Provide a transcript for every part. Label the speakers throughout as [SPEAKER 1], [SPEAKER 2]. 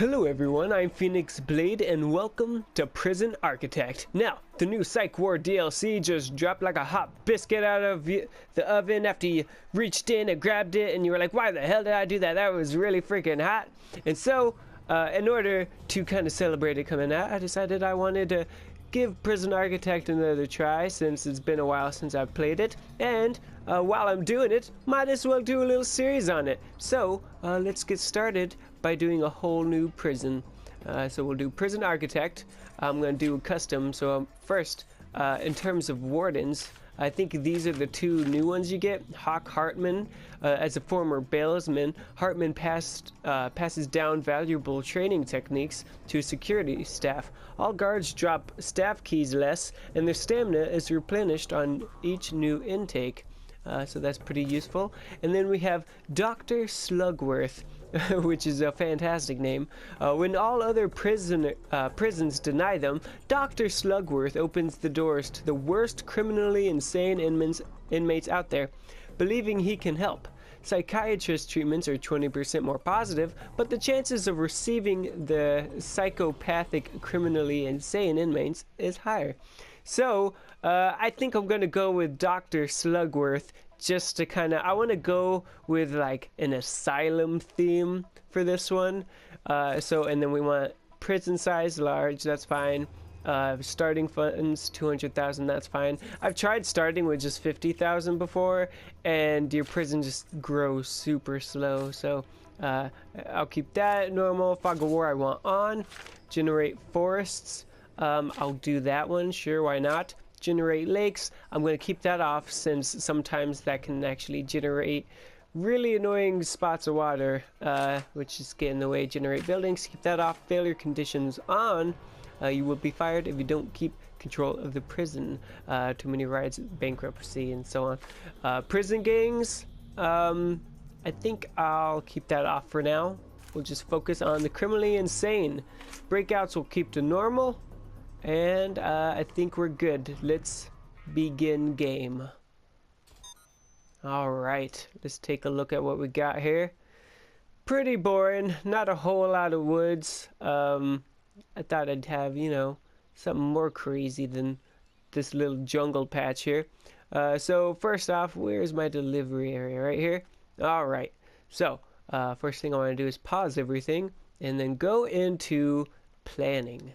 [SPEAKER 1] Hello everyone, I'm Phoenix Blade and welcome to Prison Architect. Now, the new Psych Ward DLC just dropped like a hot biscuit out of the oven after you reached in and grabbed it and you were like, why the hell did I do that? That was really freaking hot. And so, in order to kind of celebrate it coming out, I decided I wanted to give Prison Architect another try since it's been a while since I've played it. And while I'm doing it, might as well do a little series on it. So, let's get started by doing a whole new prison. So we'll do Prison Architect. I'm going to do custom. So first, in terms of wardens, I think these are the two new ones you get. Hawk Hartman, as a former bailsman, Hartman passes down valuable training techniques to security staff. All guards drop staff keys less, and their stamina is replenished on each new intake. So that's pretty useful. And then we have Dr. Slugworth, which is a fantastic name. When all other prisons deny them, Dr. Slugworth opens the doors to the worst criminally insane inmates out there, believing he can help. Psychiatrist treatments are 20% more positive, but the chances of receiving the psychopathic criminally insane inmates is higher. So, I think I'm going to go with Dr. Slugworth just to kind of, I want to go with like an asylum theme for this one. And then we want prison size large, that's fine. Starting funds 200,000, that's fine. I've tried starting with just 50,000 before, and your prison just grows super slow. So I'll keep that normal. Fog of War I want on. Generate forests. I'll do that one, sure, why not? Generate lakes, I'm going to keep that off since sometimes that can actually generate really annoying spots of water, which just get in the way. Generate buildings, keep that off. Failure conditions on. You will be fired if you don't keep control of the prison. Too many riots, bankruptcy, and so on. Prison gangs, I think I'll keep that off for now. We'll just focus on the criminally insane. Breakouts will keep to normal. And I think we're good. Let's begin game. Alright, let's take a look at what we got here. Pretty boring, not a whole lot of woods. I thought I'd have, you know, something more crazy than this little jungle patch here. So first off, where's my delivery area? Right here? Alright, so first thing I want to do is pause everything and then go into planning.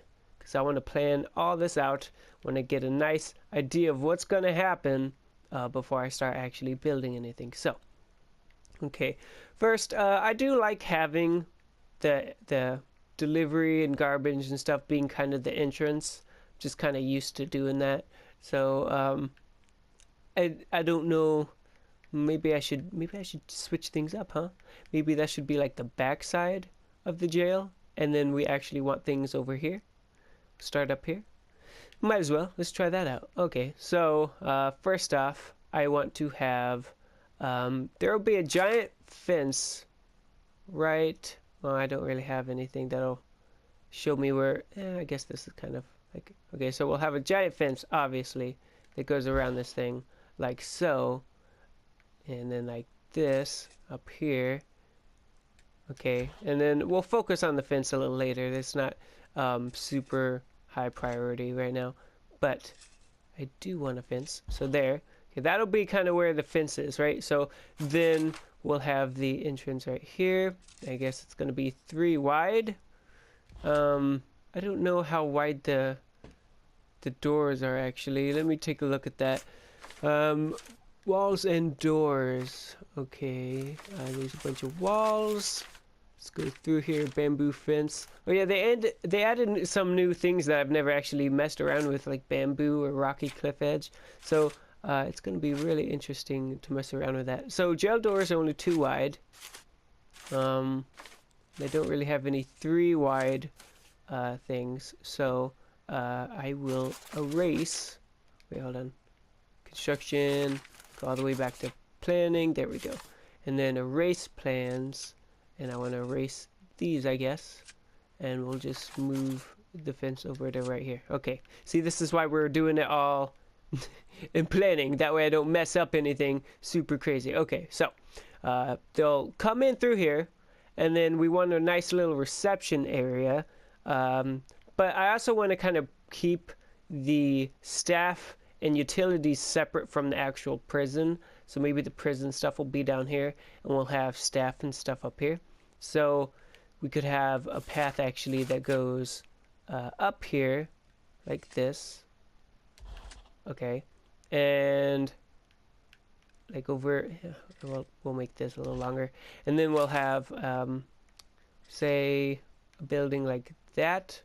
[SPEAKER 1] So I want to plan all this out, want to get a nice idea of what's going to happen before I start actually building anything. So, okay, first, I do like having the delivery and garbage and stuff being kind of the entrance. Just kind of used to doing that. So, I don't know. Maybe I should switch things up, huh? Maybe that should be like the back side of the jail, and then we actually want things over here. Start up here. Might as well. Let's try that out. Okay, so first off, I want to have there will be a giant fence, right? Well, I don't really have anything that'll show me where. I guess this is kind of like, okay, so we'll have a giant fence, obviously, that goes around this thing like so, and then like this up here. Okay, and then we'll focus on the fence a little later. It's not super high priority right now, but I do want a fence. So there, okay, that'll be kind of where the fence is, right? So then we'll have the entrance right here. I guess it's going to be 3 wide. I don't know how wide the doors are actually. Let me take a look at that. Walls and doors. Okay, there's a bunch of walls. Let's go through here. Bamboo fence. Oh yeah, they added some new things that I've never actually messed around with, like bamboo or rocky cliff edge. So it's going to be really interesting to mess around with that. So jail doors are only 2 wide. They don't really have any 3 wide things. So I will erase. Wait, hold on. Construction. Go all the way back to planning. There we go. And then erase plans. And I want to erase these, I guess. And we'll just move the fence over to right here. Okay. See, this is why we're doing it all in planning. That way I don't mess up anything super crazy. Okay, so they'll come in through here. And then we want a nice little reception area. But I also want to kind of keep the staff and utilities separate from the actual prison. So maybe the prison stuff will be down here, and we'll have staff and stuff up here. So we could have a path actually that goes up here like this. Okay. And like over, yeah, we'll make this a little longer. And then we'll have, say, a building like that.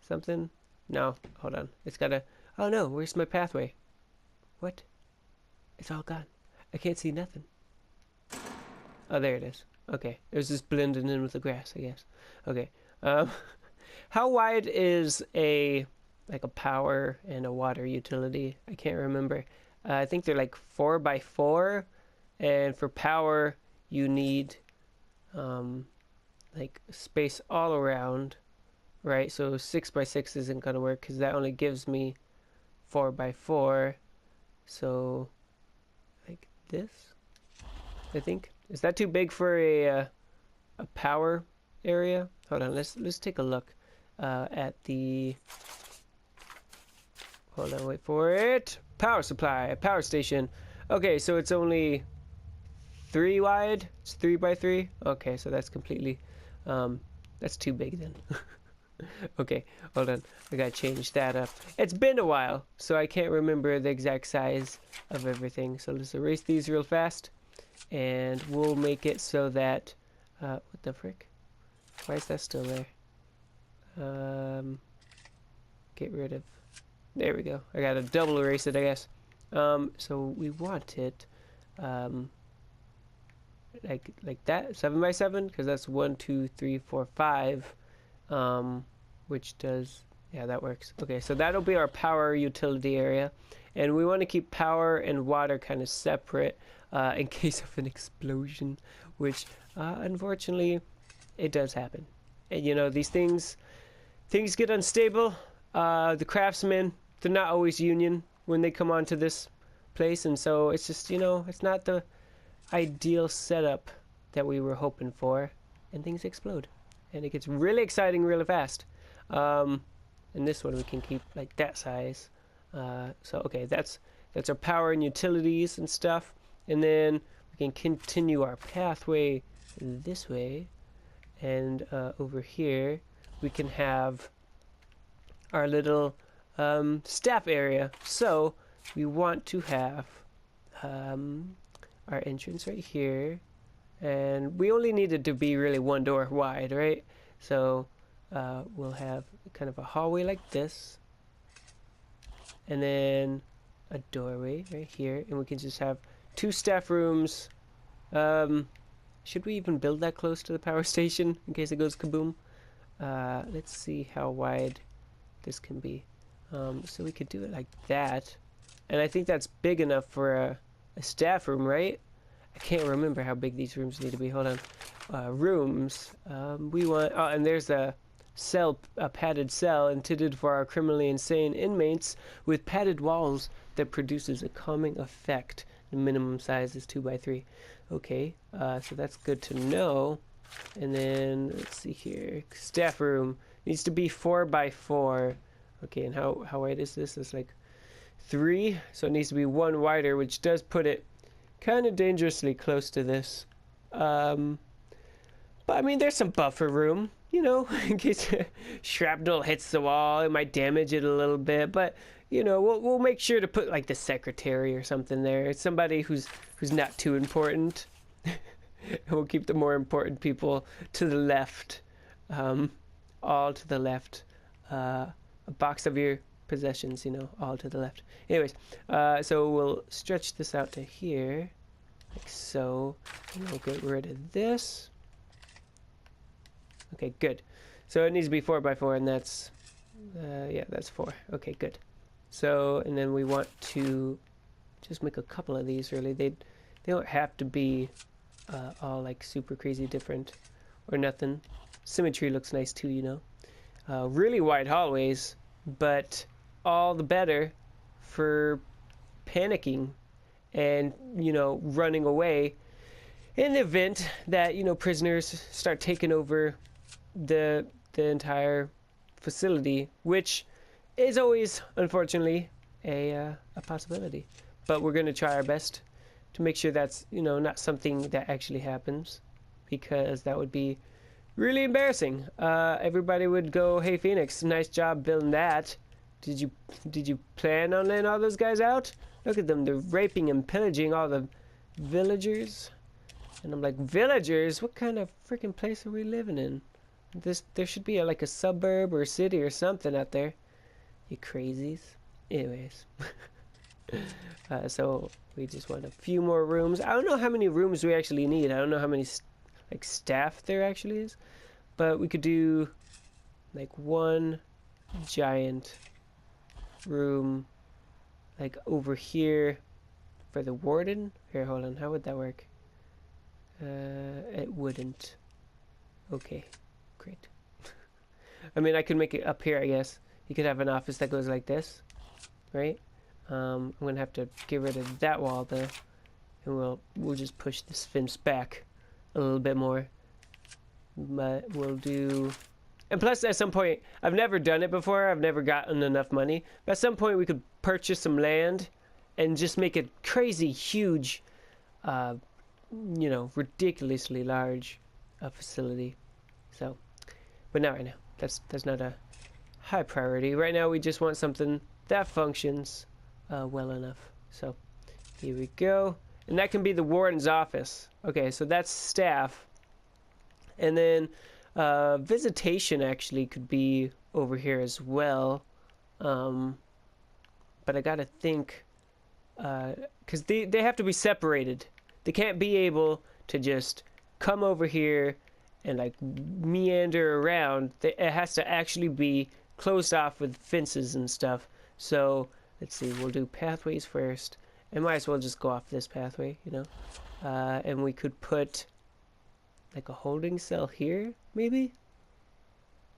[SPEAKER 1] Something? No, hold on. It's gotta, oh no, where's my pathway? What? It's all gone. I can't see nothing. Oh, there it is. Okay, it was just blending in with the grass, I guess. Okay. How wide is like a power and a water utility? I can't remember. I think they're like 4 by 4, and for power you need like space all around, right? So 6 by 6 isn't gonna work because that only gives me 4 by 4. So like this, I think. Is that too big for a power area? Hold on, let's take a look at the. Hold on, wait for it. Power supply, power station. Okay, so it's only 3 wide. It's 3 by 3. Okay, so that's completely. That's too big then. Okay, hold on. I gotta change that up. It's been a while, so I can't remember the exact size of everything. So let's erase these real fast, and we'll make it so that. What the frick? Why is that still there? Get rid of. There we go. I gotta double erase it, I guess. So we want it, like that, 7 by 7, because that's 1, 2, 3, 4, 5. Which does, yeah, that works. Okay, so that'll be our power utility area, and we want to keep power and water kind of separate in case of an explosion, which unfortunately it does happen. And you know, these things get unstable. The craftsmen, they're not always union when they come onto this place, and so it's just, you know, it's not the ideal setup that we were hoping for, and things explode. And it gets really exciting really fast. And this one we can keep like that size. So okay, that's our power and utilities and stuff. And then we can continue our pathway this way. And over here we can have our little staff area. So we want to have our entrance right here. And we only need it to be really 1 door wide, right? So we'll have kind of a hallway like this, and then a doorway right here, and we can just have 2 staff rooms. Should we even build that close to the power station in case it goes kaboom? Let's see how wide this can be. So we could do it like that, and I think that's big enough for a staff room, right? I can't remember how big these rooms need to be. Hold on. Rooms. We want. Oh, and there's a cell, a padded cell intended for our criminally insane inmates with padded walls that produces a calming effect. The minimum size is 2 by 3. Okay. So that's good to know. And then let's see here. Staff room needs to be 4 by 4. Okay. And how wide is this? It's like 3. So it needs to be 1 wider, which does put it kind of dangerously close to this, but I mean there's some buffer room, you know, in case shrapnel hits the wall. It might damage it a little bit, but you know, we'll make sure to put like the secretary or something there. It's somebody who's not too important. And we'll keep the more important people to the left, all to the left. A box of your possessions, you know, all to the left. Anyways, so we'll stretch this out to here, like so, and we'll get rid of this. Okay, good. So it needs to be 4 by 4, and that's, yeah, that's 4. Okay, good. So, and then we want to just make a couple of these. Really, they don't have to be all like super crazy different or nothing. Symmetry looks nice too, you know. Really wide hallways, but all the better for panicking and, you know, running away. in the event that, you know, prisoners start taking over the entire facility, which is always, unfortunately, a possibility. But we're going to try our best to make sure that's, you know, not something that actually happens, because that would be really embarrassing. Everybody would go, "Hey, Phoenix, nice job building that. Did you plan on letting all those guys out? Look at them, they're raping and pillaging all the villagers." And I'm like, villagers? What kind of freaking place are we living in? There should be like a suburb or a city or something out there. You crazies. Anyways. So we just want a few more rooms. I don't know how many rooms we actually need. I don't know how many like staff there actually is. But we could do like one giant room like over here for the warden. Here, hold on. How would that work? It wouldn't. Okay, great. I mean, I could make it up here, I guess. You could have an office that goes like this, right? I'm gonna have to get rid of that wall there, and we'll just push this fence back a little bit more. But we'll do, and plus at some point, I've never done it before. I've never gotten enough money. But at some point, we could purchase some land and just make a crazy huge, you know, ridiculously large facility. So, but not right now. That's not a high priority. Right now we just want something that functions well enough. So here we go. And that can be the warden's office. Okay, so that's staff. And then visitation actually could be over here as well. But I gotta think, because they have to be separated. They can't be able to just come over here and like meander around. It has to actually be closed off with fences and stuff. So let's see, we'll do pathways first. And might as well just go off this pathway, you know. And we could put like a holding cell here, maybe.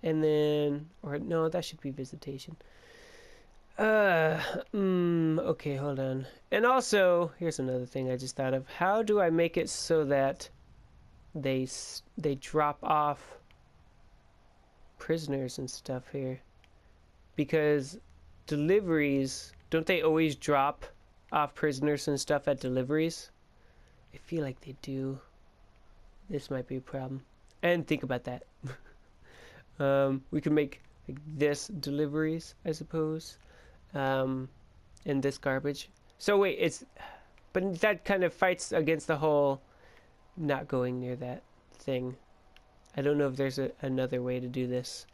[SPEAKER 1] And then, or no, that should be visitation. Okay, hold on. And also, here's another thing I just thought of. How do I make it so that they drop off prisoners and stuff here? Because deliveries, don't they always drop off prisoners and stuff at deliveries? I feel like they do. This might be a problem. And think about that. We can make like this deliveries, I suppose. And this garbage. So wait, but that kind of fights against the whole not going near that thing. I don't know if there's another way to do this.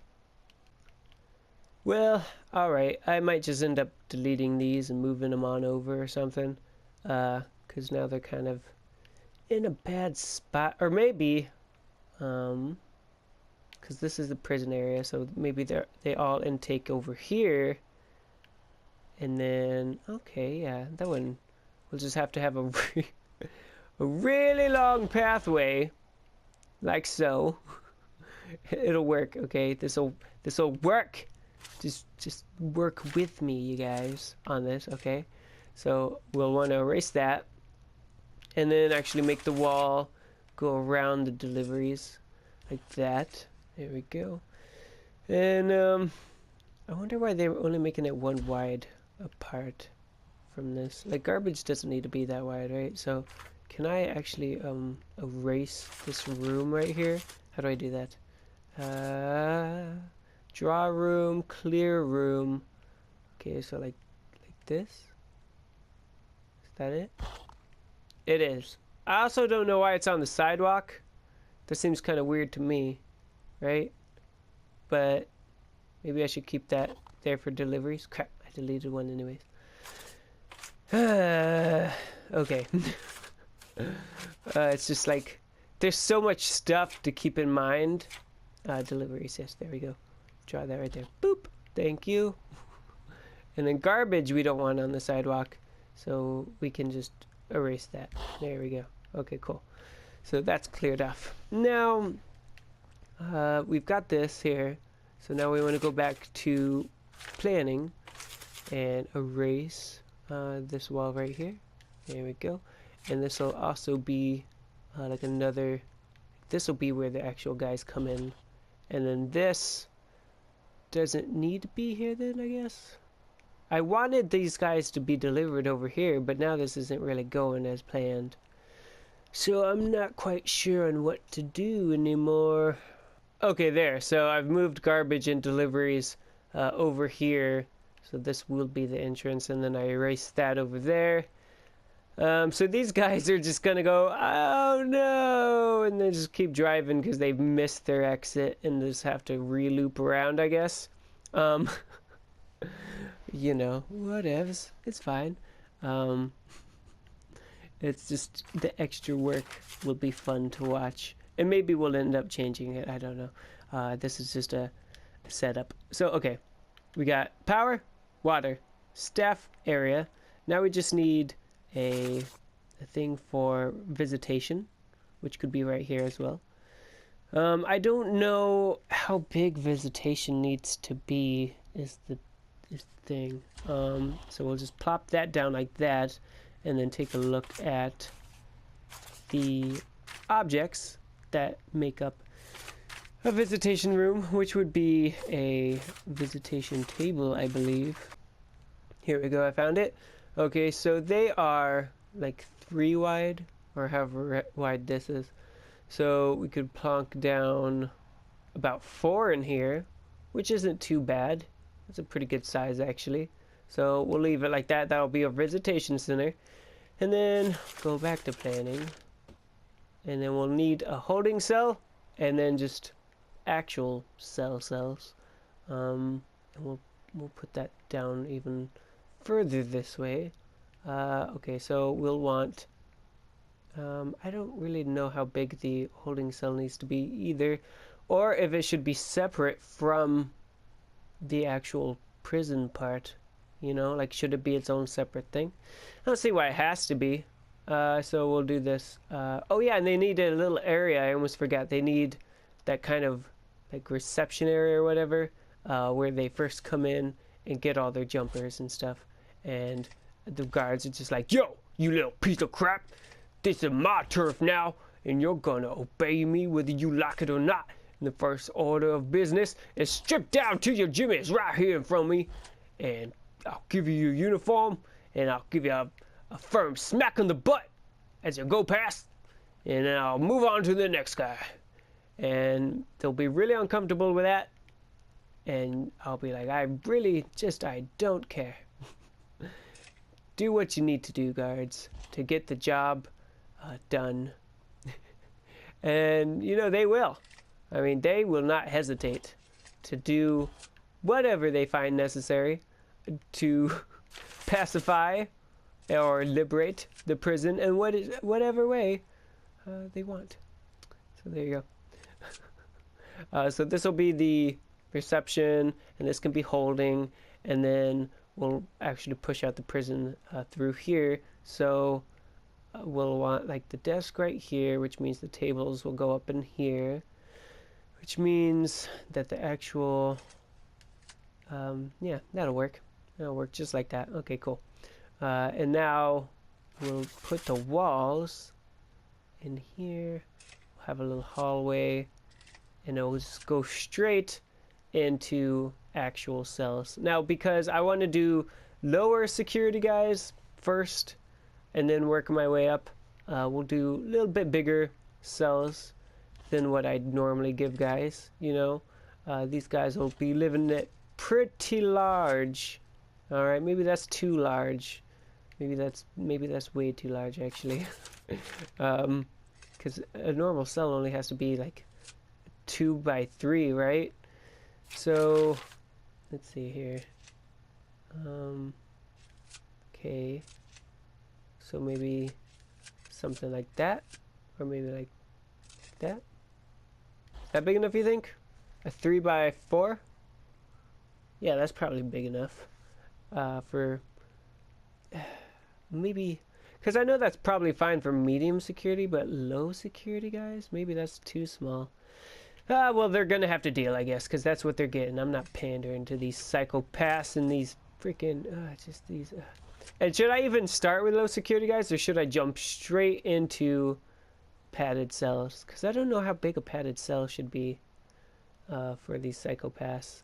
[SPEAKER 1] Well, alright, I might just end up deleting these and moving them on over or something. Because now they're kind of in a bad spot. Or maybe, because this is the prison area, so maybe they all intake over here. And then, okay, yeah, that one, we'll just have to have a really long pathway, like so. It'll work, okay? This'll work. Just work with me, you guys, on this, okay? So we'll want to erase that, and then actually make the wall go around the deliveries, like that. There we go. And I wonder why they were only making it one wide apart from this. Like, garbage doesn't need to be that wide, right? So can I actually erase this room right here? How do I do that? Draw room, clear room. Okay, so like this. Is that it? It is. I also don't know why it's on the sidewalk. That seems kind of weird to me, right? But maybe I should keep that there for deliveries. Crap, I deleted one anyways. Okay. It's just like, there's so much stuff to keep in mind. Deliveries, yes, there we go. Draw that right there. Boop. Thank you. And then garbage we don't want on the sidewalk, so we can just erase that. There we go. Okay, cool. So that's cleared off. Now, we've got this here. So now we want to go back to planning and erase this wall right here. There we go. And this will also be like another. This will be where the actual guys come in, and then this doesn't need to be here then, I guess. I wanted these guys to be delivered over here, but now this isn't really going as planned. So I'm not quite sure on what to do anymore. Okay, there. So I've moved garbage and deliveries over here. So this will be the entrance, and then I erased that over there. So these guys are just gonna go, oh no, and then just keep driving because they've missed their exit and just have to re-loop around, I guess. You know, whatevs. It's fine. It's just the extra work will be fun to watch. And maybe we'll end up changing it. I don't know. This is just a setup. So, okay. We got power, water, staff area. Now we just need a thing for visitation, which could be right here as well. I don't know how big visitation needs to be is the thing. So we'll just plop that down like that, and then take a look at the objects that make up a visitation room, which would be a visitation table, I believe. Here we go, I found it. Okay, so they are like 3 wide, or however wide this is. So we could plonk down about 4 in here, which isn't too bad. It's a pretty good size, actually. So we'll leave it like that. That'll be a visitation center. And then go back to planning. And then we'll need a holding cell, and then just actual cells. And we'll put that down even further this way. Okay, so we'll want. I don't really know how big the holding cell needs to be either, or if it should be separate from the actual prison part. You know, like, should it be its own separate thing? I don't see why it has to be. So we'll do this. Oh yeah, and they need a little area. I almost forgot. They need that kind of like reception area or whatever, where they first come in and get all their jumpers and stuff. And the guards are just like, yo, you little piece of crap. This is my turf now, and you're gonna obey me whether you like it or not. And the first order of business is strip down to your jimmies right here in front of me, and I'll give you your uniform, and I'll give you a firm smack on the butt as you go past, and then I'll move on to the next guy. And they'll be really uncomfortable with that, and I'll be like, I don't care. Do what you need to do, guards, to get the job done. And, you know, they will. I mean, they will not hesitate to do whatever they find necessary to pacify or liberate the prison in whatever way they want. So there you go. So this will be the reception, and this can be holding, and then we'll actually push out the prison through here. So we'll want like the desk right here, which means the tables will go up in here, which means that the actual yeah, that'll work just like that. Okay, cool. And now we'll put the walls in here. We'll have a little hallway, and it'll just go straight into actual cells. Now, because I want to do lower security guys first and then work my way up, we'll do a little bit bigger cells than what I'd normally give guys. You know, these guys will be living it pretty large. All right, maybe that's too large. Maybe that's way too large, actually. Because a normal cell only has to be like 2 by 3, right? So let's see here. Okay, so maybe something like that, or maybe like that. Is that big enough, you think? A 3 by 4? Yeah, that's probably big enough for maybe, because I know that's probably fine for medium security, but low security guys, maybe that's too small. Well, they're gonna have to deal, I guess, because that's what they're getting. I'm not pandering to these psychopaths and these freaking just these. And should I even start with low security guys, or should I jump straight into padded cells, because I don't know how big a padded cell should be for these psychopaths,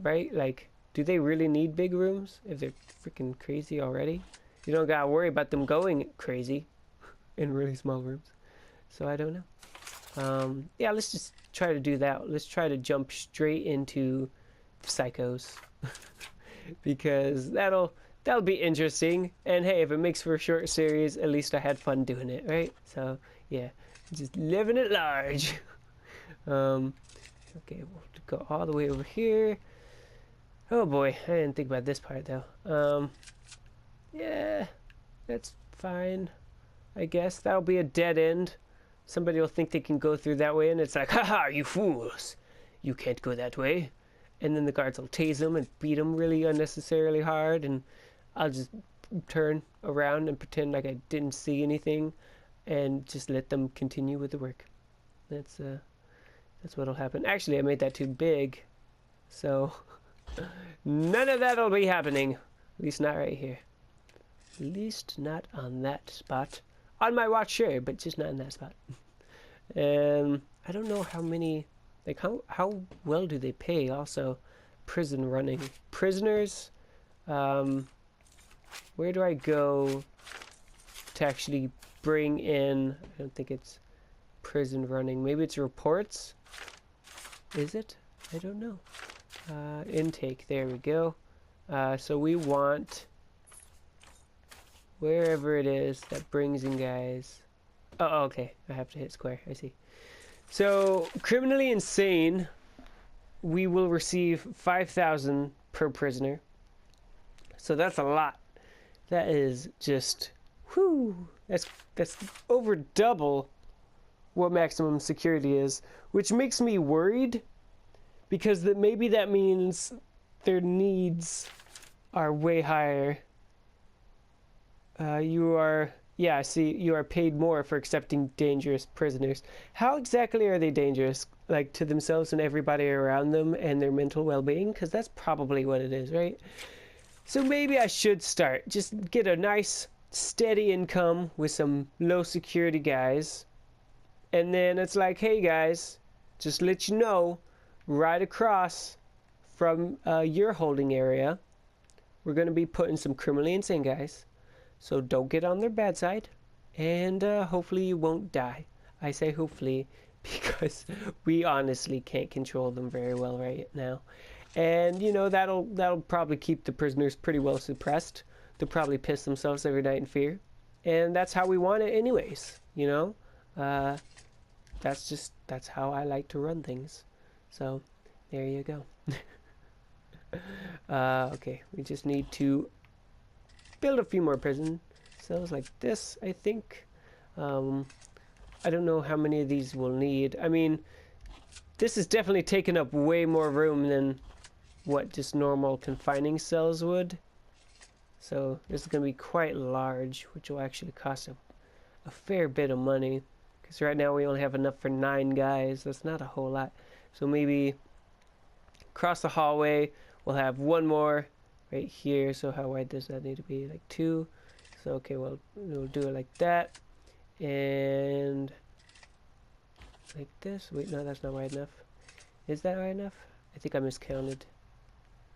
[SPEAKER 1] right? Like, do they really need big rooms if they're freaking crazy already? You don't gotta worry about them going crazy in really small rooms. So I don't know. Yeah, let's just try to do that. Let's try to jump straight into psychos because that'll be interesting. And hey, if it makes for a short series, at least I had fun doing it, right? So yeah, just living it large. Okay, we'll go all the way over here. Oh boy, I didn't think about this part though. Yeah, that's fine. I guess that'll be a dead end. Somebody will think they can go through that way, and it's like, haha, you fools! You can't go that way. And then the guards will tase them and beat them really unnecessarily hard, and I'll just turn around and pretend like I didn't see anything, and just let them continue with the work. That's what'll happen. Actually, I made that too big, so none of that'll be happening. At least not right here. At least not on that spot. On my watch, sure, but just not in that spot. And I don't know how many, like how well do they pay also prison running? Prisoners, where do I go to actually bring in, I don't think it's prison running. Maybe it's reports? Is it? I don't know. Intake, there we go. So we want wherever it is that brings in guys. Oh, okay. I have to hit square. I see. So, criminally insane, we will receive 5,000 per prisoner. So that's a lot. That is just, whew. That's over double what maximum security is, which makes me worried because maybe that means their needs are way higher. You are paid more for accepting dangerous prisoners. How exactly are they dangerous? Like to themselves and everybody around them and their mental well-being? Because that's probably what it is, right? So maybe I should start. Just get a nice, steady income with some low security guys. And then it's like, hey guys, just let you know, right across from your holding area, we're going to be putting some criminally insane guys. So don't get on their bad side, and hopefully you won't die. I say hopefully because we honestly can't control them very well right now. And you know, that'll probably keep the prisoners pretty well suppressed. They'll probably piss themselves every night in fear. And that's how we want it anyways, you know? That's how I like to run things. So there you go. Okay, we just need to build a few more prison cells like this, I think. I don't know how many of these we'll need. I mean, this is definitely taking up way more room than what just normal confining cells would. So this is going to be quite large, which will actually cost a fair bit of money. Because right now we only have enough for 9 guys. That's not a whole lot. So maybe across the hallway we'll have one more right here. So how wide does that need to be? Like 2. So okay, well, we'll do it like that. And like this. Wait, no, that's not wide enough. Is that wide enough? I think I miscounted.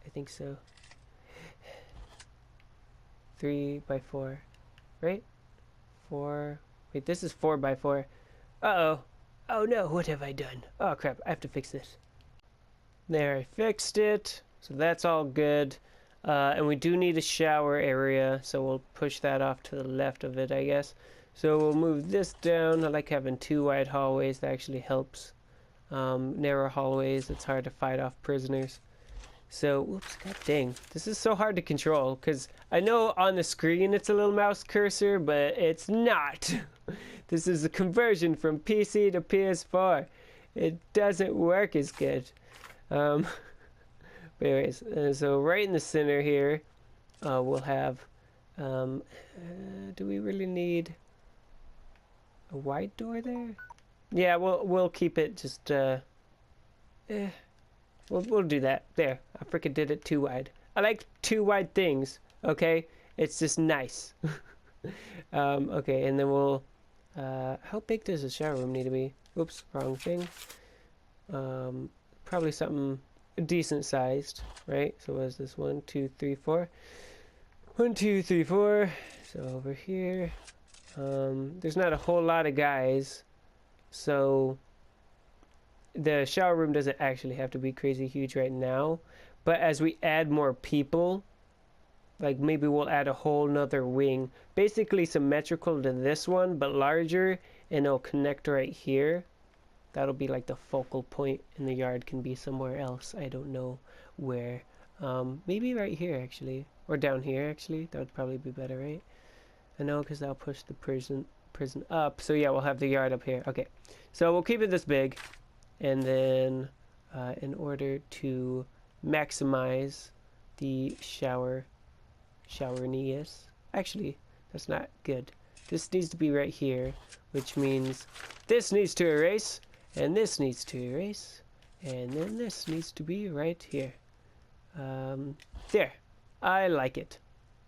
[SPEAKER 1] I think so. 3 by 4, right? 4. Wait, this is 4 by 4. Uh-oh. Oh no, what have I done? Oh crap, I have to fix this. There, I fixed it. So that's all good. And we do need a shower area, so we'll push that off to the left of it, I guess. So we'll move this down. I like having 2 wide hallways. That actually helps. Narrow hallways, it's hard to fight off prisoners. So, whoops, god dang. This is so hard to control, because I know on the screen it's a little mouse cursor, but it's not. This is a conversion from PC to PS4. It doesn't work as good. But anyways, so right in the center here, we'll have, do we really need a wide door there? Yeah, we'll keep it just, We'll do that. There. I freaking did it too wide. I like 2 wide things, okay? It's just nice. Okay, and then we'll How big does the shower room need to be? Oops, wrong thing. Probably something decent sized, right? So what is this? 1, 2, 3, 4. 1, 2, 3, 4. So over here, there's not a whole lot of guys, so the shower room doesn't actually have to be crazy huge right now. But as we add more people, like maybe we'll add a whole nother wing, basically symmetrical to this one but larger, and it'll connect right here. That'll be like the focal point, and the yard can be somewhere else. I don't know where. Maybe right here actually, or down here actually. That would probably be better, right? I know, because that'll push the prison up. So yeah, we'll have the yard up here. Okay, so we'll keep it this big, and then in order to maximize the showerness, actually that's not good. This needs to be right here, which means this needs to erase, and this needs to erase, and then this needs to be right here. There, I like it.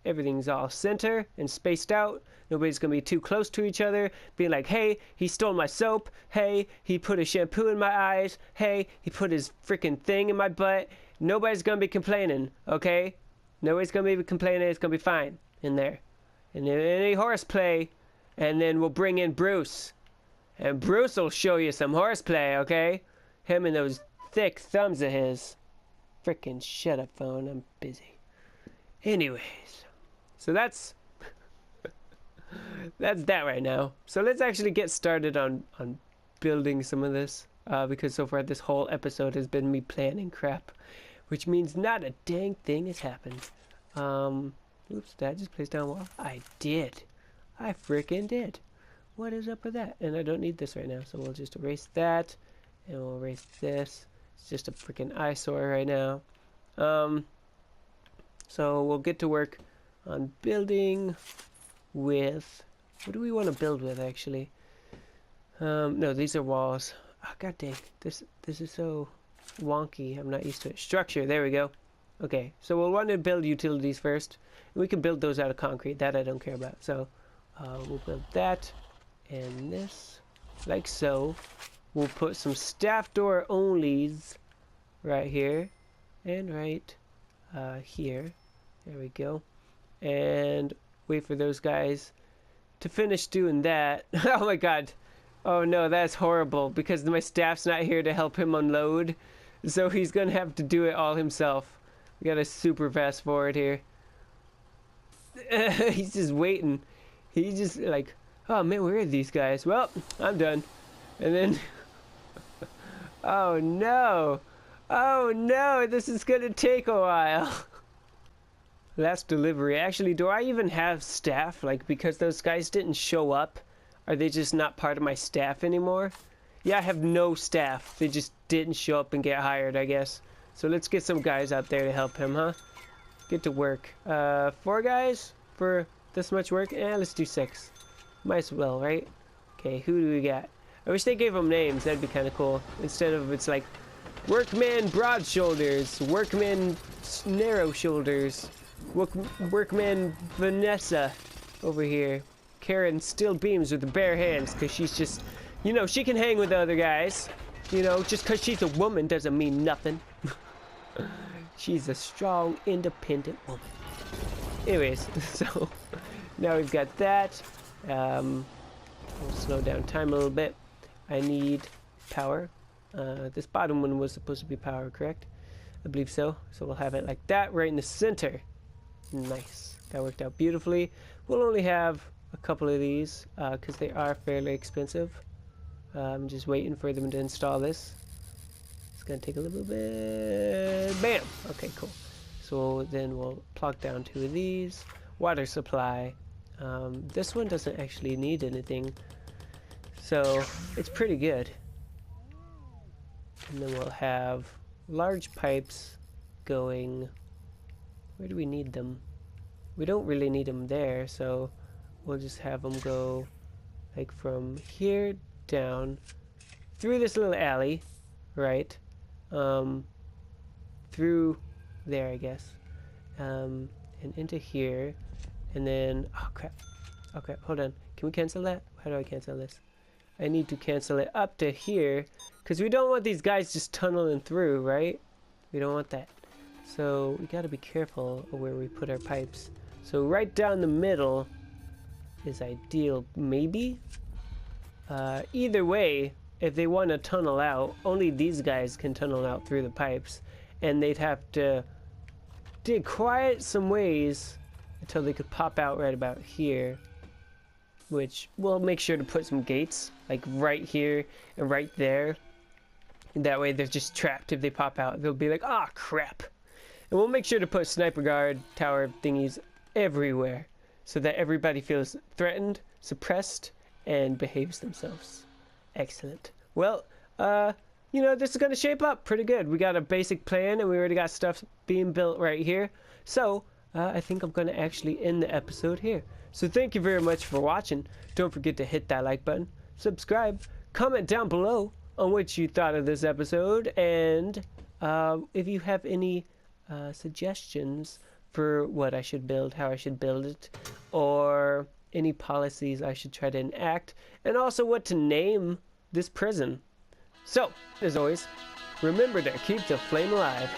[SPEAKER 1] Everything's all center and spaced out. Nobody's gonna be too close to each other, being like, hey, he stole my soap. Hey, he put his shampoo in my eyes. Hey, he put his freaking thing in my butt. Nobody's gonna be complaining, okay? Nobody's gonna be complaining. It's gonna be fine in there. And then any horseplay, and then we'll bring in Bruce. And Bruce will show you some horseplay, okay? Him and those thick thumbs of his. Frickin' shut up, phone. I'm busy. Anyways. So that's that right now. So let's actually get started on building some of this. Because so far this whole episode has been me planning crap. Which means not a dang thing has happened. Oops, did I just place down a wall? I did. I frickin' did. What is up with that? And I don't need this right now, so we'll just erase that. And we'll erase this. It's just a freaking eyesore right now. So we'll get to work on building with... What do we want to build with, actually? No, these are walls. Oh, god dang. This is so wonky. I'm not used to it. Structure, there we go. Okay, so we'll want to build utilities first. We can build those out of concrete. That I don't care about. So we'll build that and this, like so. We'll put some staff door onlys right here and right here. There we go. And wait for those guys to finish doing that. Oh my god. Oh no, that's horrible, because my staff's not here to help him unload. So he's gonna have to do it all himself. We gotta super fast forward here. He's just waiting. He's just like, oh man, where are these guys? Well, I'm done. And then... oh no. Oh no, this is gonna take a while. Last delivery. Actually, do I even have staff? Like, because those guys didn't show up, are they just not part of my staff anymore? Yeah, I have no staff. They just didn't show up and get hired, I guess. So let's get some guys out there to help him, huh? Get to work. 4 guys for this much work? Let's do 6. Might as well, right? Okay, who do we got? I wish they gave them names. That'd be kind of cool. Instead of, it's like, Workman Broad Shoulders, Workman Narrow Shoulders, Workman Vanessa over here. Karen still beams with the bare hands because she's just, you know, she can hang with the other guys. You know, just because she's a woman doesn't mean nothing. She's a strong, independent woman. Anyways, so now we've got that. We'll slow down time a little bit. I need power. This bottom one was supposed to be power, correct? I believe so. So we'll have it like that, right in the center. Nice. That worked out beautifully. We'll only have a couple of these because they are fairly expensive. I'm just waiting for them to install this. It's gonna take a little bit. Bam! Okay, cool. So then we'll plug down 2 of these. Water supply. This one doesn't actually need anything, so it's pretty good. And then we'll have large pipes going. Where do we need them? We don't really need them there, so we'll just have them go like from here down through this little alley, right? Through there, I guess, and into here, and then oh crap, hold on. Can we cancel that? How do I cancel this? I need to cancel it up to here, because we don't want these guys just tunneling through, right? We don't want that. So we gotta be careful of where we put our pipes. So right down the middle is ideal, maybe? Either way, if they want to tunnel out, only these guys can tunnel out through the pipes, and they'd have to dig quiet some ways until they could pop out right about here, which we'll make sure to put some gates, like right here and right there. And that way they're just trapped. If they pop out, they'll be like, ah, crap. And we'll make sure to put sniper guard tower thingies everywhere so that everybody feels threatened, suppressed, and behaves themselves. Excellent. Well, you know, this is going to shape up pretty good. We got a basic plan, and we already got stuff being built right here. So, I think I'm going to actually end the episode here. So thank you very much for watching. Don't forget to hit that like button, subscribe, comment down below on what you thought of this episode, and if you have any suggestions for what I should build, how I should build it, or any policies I should try to enact, and also what to name this prison. So, as always, remember to keep the flame alive.